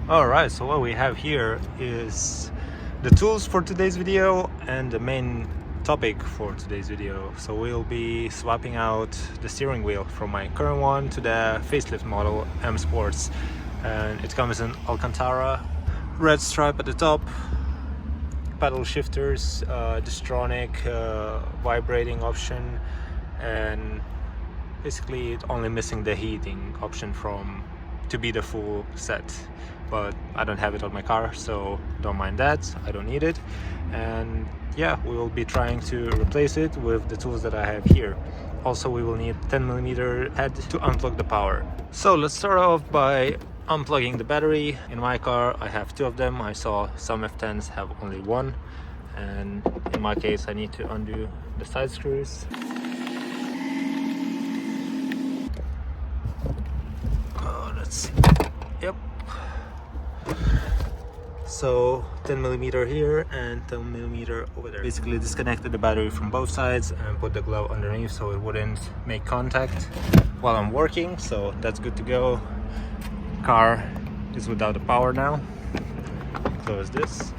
Alright, so what we have here is the tools for today's video and the main topic for today's video. So we'll be swapping out the steering wheel from my current one to the facelift model M Sports, and it comes in Alcantara, red stripe at the top, paddle shifters, Distronic vibrating option, and basically it's only missing the heating option to be the full set, but I don't have it on my car, so don't mind that. I don't need it. And yeah, we will be trying to replace it with the tools that I have here. Also, we will need 10mm head to unplug the power. So let's start off by unplugging the battery. In my car I have two of them. I saw some F10s have only one, and in my case I need to undo the side screws. Yep. So 10mm here and 10mm over there. Basically disconnected the battery from both sides and put the glove underneath so it wouldn't make contact while I'm working. So that's good to go. Car is without the power now. Close this.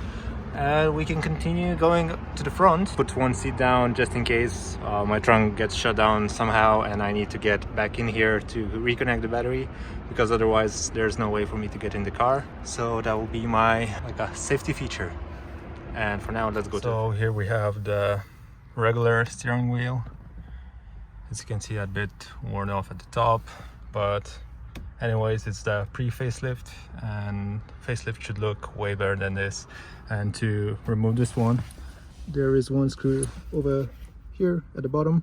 And we can continue going to the front. Put one seat down just in case my trunk gets shut down somehow and I need to get back in here to reconnect the battery, because otherwise there's no way for me to get in the car. So that will be my a safety feature. And for now, let's go. So here we have the regular steering wheel. As you can see, a bit worn off at the top, but anyways, it's the pre-facelift, and facelift should look way better than this. And to remove this one, there is one screw over here at the bottom.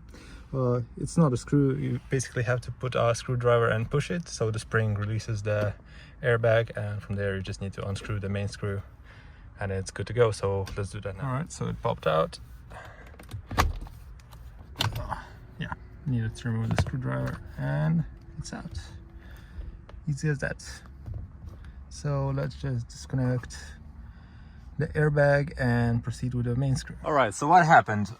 It's not a screw, you basically have to put a screwdriver and push it so the spring releases the airbag, and from there you just need to unscrew the main screw and it's good to go. So let's do that now. Alright, so it popped out. Yeah, needed to remove the screwdriver and it's out. Easy as that. So let's just disconnect the airbag and proceed with the main screw. All right, so what happened?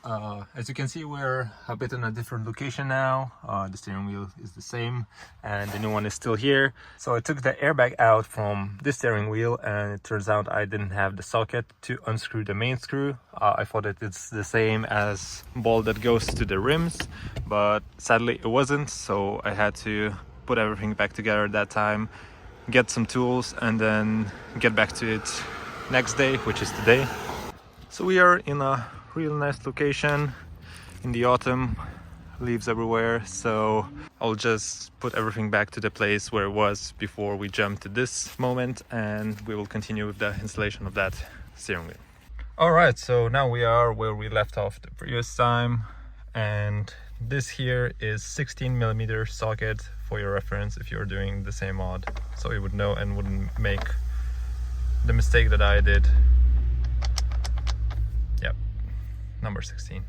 As you can see, we're a bit in a different location now. The steering wheel is the same and the new one is still here. So I took the airbag out from this steering wheel, and it turns out I didn't have the socket to unscrew the main screw. I thought that it's the same as bolt that goes to the rims, but sadly it wasn't. So I had to put everything back together that time, get some tools, and then get back to it next day, which is today. So we are in a real nice location in the autumn, leaves everywhere, so I'll just put everything back to the place where it was before we jump to this moment, and we will continue with the installation of that steering wheel. All right, so now we are where we left off the previous time, and this here is 16mm socket for your reference if you're doing the same mod, so you would know and wouldn't make the mistake that I did. Yep, number 16.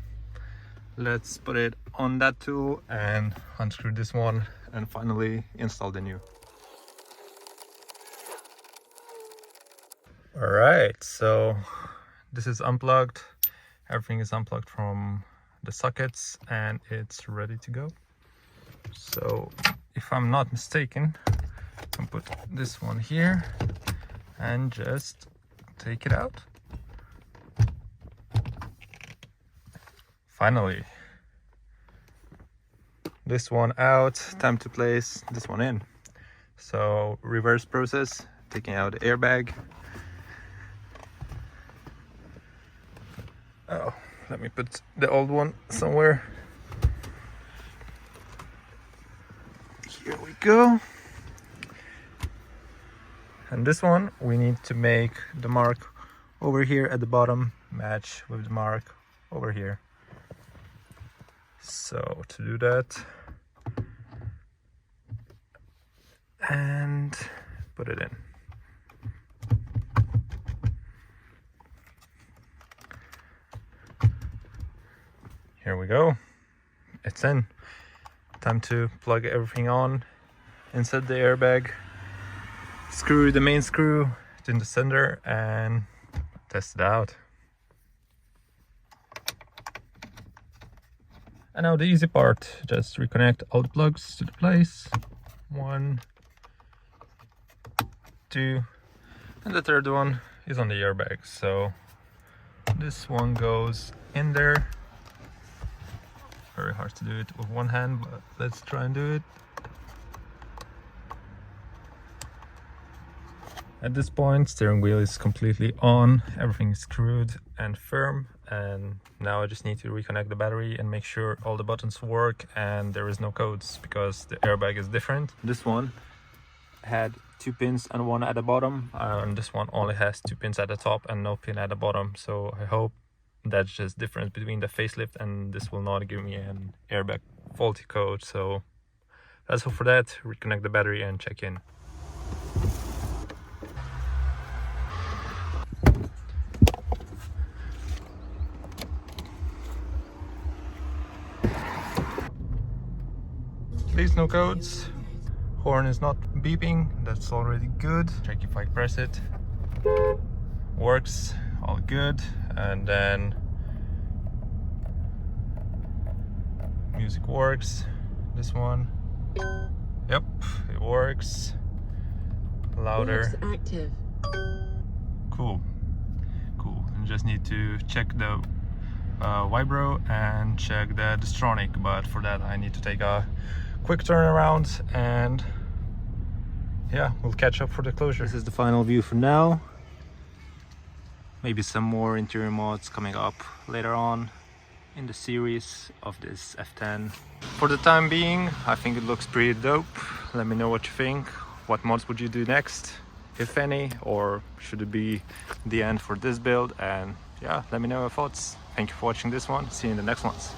Let's put it on that tool and unscrew this one and finally install the new. All right, so this is unplugged. Everything is unplugged from the sockets and it's ready to go. So if I'm not mistaken, I can put this one here and just take it out. Finally, this one out, time to place this one in. So reverse process, taking out the airbag. Oh, let me put the old one somewhere. Here we go. And this one, we need to make the mark over here at the bottom match with the mark over here. So to do that, and put it in. Here we go. It's in. Time to plug everything on, insert the airbag, screw the main screw in the center and test it out. And now the easy part, just reconnect all the plugs to the place. 1, 2, And the third one is on the airbag. So this one goes in there. Very hard to do it with one hand, but let's try and do it. At this point, steering wheel is completely on, everything is screwed and firm, and now I just need to reconnect the battery and make sure all the buttons work and there is no codes because the airbag is different. This one had 2 pins and 1 at the bottom, and this one only has 2 pins at the top and no pin at the bottom. So I hope that's just difference between the facelift, and this will not give me an airbag faulty code. So let's hope for that, reconnect the battery and check in. Please no codes. Horn is not beeping, that's already good. Check if I press it. Works, all good. And then music works. This one. Yep, it works. Louder. Active. Cool. Cool. And just need to check the vibro and check the Distronic, but for that I need to take a quick turnaround, and yeah, we'll catch up for the closure. This is the final view for now. Maybe some more interior mods coming up later on in the series of this F10. For the time being, I think it looks pretty dope. Let me know what you think. What mods would you do next, if any, or should it be the end for this build? And yeah, let me know your thoughts. Thank you for watching this one. See you in the next ones.